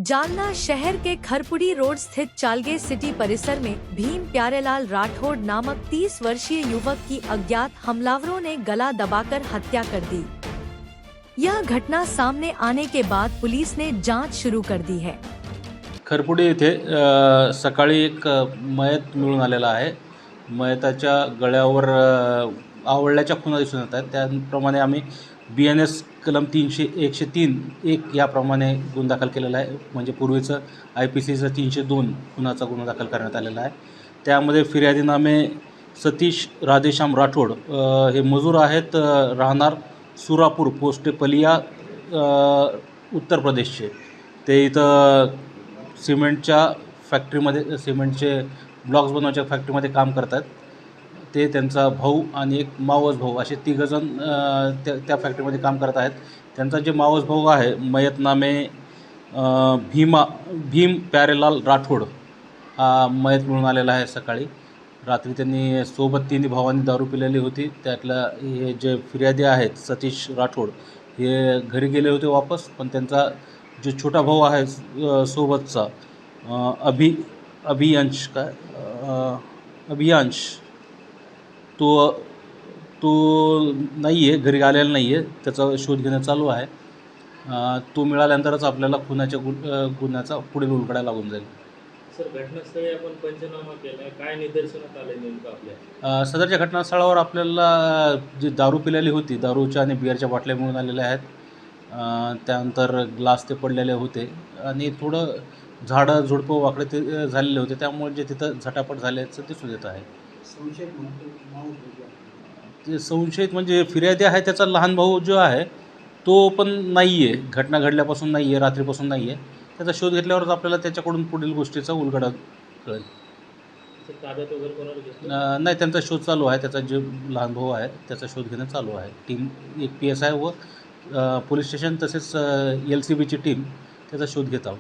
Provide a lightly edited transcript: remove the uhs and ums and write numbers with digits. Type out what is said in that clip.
जालना शहर के खरपुड़ी रोड स्थित चालगे सिटी परिसर में भीम प्यारेलाल राठौड़ नामक 30 वर्षीय युवक की अज्ञात हमलावरों ने गला दबाकर हत्या कर दी। यह घटना सामने आने के बाद पुलिस ने जांच शुरू कर दी है। खरपुडी येथे सकाळी एक मयत मिळून आलेला आहे। मयताच्या गळ्यावर आवळल्याच्या खुणा दिसून येत आहेत। त्याप्रमाणे आम्ही BNS कलम 300-103-1 याप्रमाणे गुन्हा दाखल केलेला आहे। म्हणजे पूर्वीचं IPCचं 302 खुनाचा गुन्हा दाखल करण्यात आलेला आहे। त्यामध्ये फिर्यादीनामे सतीश राधेश्याम राठोड हे मजूर आहेत, राहणार सुरापूर पोस्ट पलिया उत्तर प्रदेशचे। ते इथं सिमेंटच्या फॅक्टरीमध्ये सिमेंटचे ब्लॉक्स बनवण्याच्या फॅक्टरीमध्ये काम करतात। ते त्यांचा भाऊ आणि एक मावस भाऊ असे तिघजण त्या फॅक्टरीमध्ये काम करत आहेत। त्यांचा जे मावस भाऊ आहे मयत नामे भीम प्यारेलाल राठोड हा मयत मिळून आलेला आहे। सकाळी रात्री त्यांनी सोबत तिन्ही भावांनी दारू पिलेली होती। त्यातला हे जे फिर्यादी आहेत सतीश राठोड हे घरी गेले होते वापस, पण त्यांचा जो छोटा भाऊ आहे सोबतचा अभियांश तो नाही आहे, घरी आलेला नाही आहे। त्याचा शोध घेणं चालू आहे। तो मिळाल्यानंतरच आपल्याला खुनाच्या गुन्ह्याचा पुढील उलगडा लागून जाईल। सर, घटनास्थळी आपण पंचनामा केला, काय निदर्शनात आले नेमकं आपल्या? सदरच्या घटनास्थळावर आपल्याला जी दारू पिलेली होती, दारूच्या आणि बिअरच्या बाटल्या मिळून आलेल्या आहेत। त्यानंतर ग्लास ते पडलेले होते आणि थोडं झाडं झुडपं वाकडे ते झालेले होते, त्यामुळे जे तिथं झटापट झाल्याचं दिसून येत आहे। ते संशयित म्हणजे फिर्यादी आहे त्याचा लहान भाऊ जो आहे तो पण नाही आहे, घटना घडल्यापासून नाही आहे, रात्रीपासून नाही आहे। त्याचा शोध घेतल्यावरच आपल्याला त्याच्याकडून पुढील गोष्टीचा उलगडा कळेल। ताब्यात वगैरे कोणाला घेतलं? नाही, त्यांचा शोध चालू आहे। त्याचा जो लहान भाऊ आहे त्याचा शोध घेणं चालू आहे। टीम एक PSI व पोलीस स्टेशन तसेच LCBची टीम त्याचा शोध घेत आहोत।